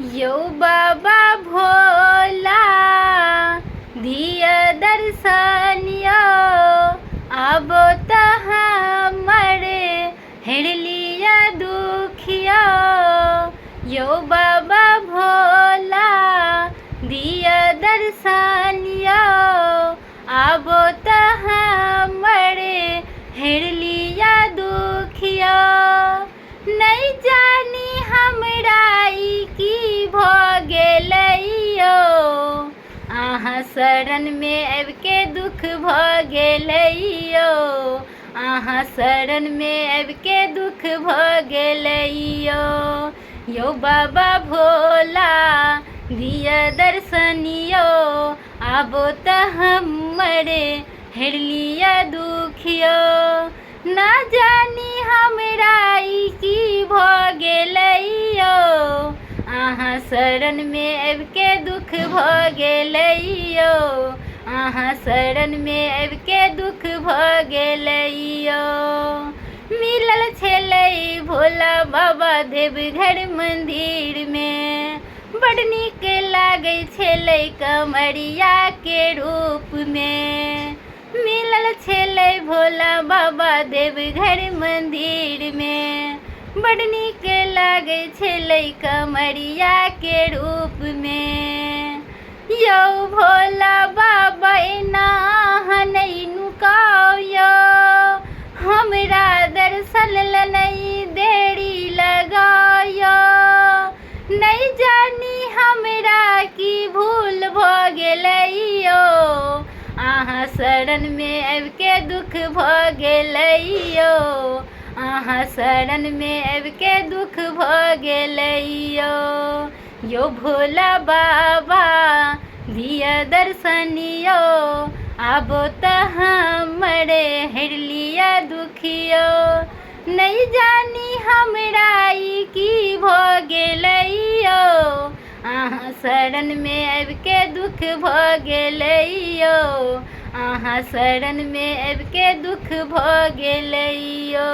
यौ बाबा भोला दिया दर्शनियो अब त हमरे हेरलिया दुखियो। यौ बाबा भोला दिया दर्शनियो अब त हमरे हेरलिया दुखियो। नहीं जानी हमरा ई की भ गेलैयो अहाँ शरण में आबि के दुख भ गेलैयो। अहाँ शरण में आबि के दुख भ गेलैयो। यौ बाबा भोला दिया दर्शनियो आबो त हमरे हेरलिया दुखियो। ना जानी हमरा ई की भ गेलैयो अहाँ शरण में आबि के दुख भ गेलैयो। अहाँ शरण में आबि के दुख भ गेलैयो। मिलल छलै भोला बाबा देवघर मंदिर में बड़ नीक लागै छलै कमरिया के रूप में। मिलल छलै भोला बाबा देवघर मंदिर में बड़ नीक लागै छलै कमरिया के रूप में। यौ भोला बाबा एना अहाँ नहीं नुकाओ हमरा दर्शन ल नहीं देरी लगायो। नहीं जानी हमरा की भूल भ गेलैयो अहाँ शरण में आबि के दुख भ गेलैयो। अहाँ शरण में आबि के दुख भ गेलैयो। यौ भोला बाबा दिया दर्शनियो आबो त हमरे हेरलिया दुखियो। नहीं जानी हमरा ई की भ गेलैयो अहाँ शरण में आबि के दुख भ गेलैयो। अहाँ शरण में आबि के दुख भ गेलैयो।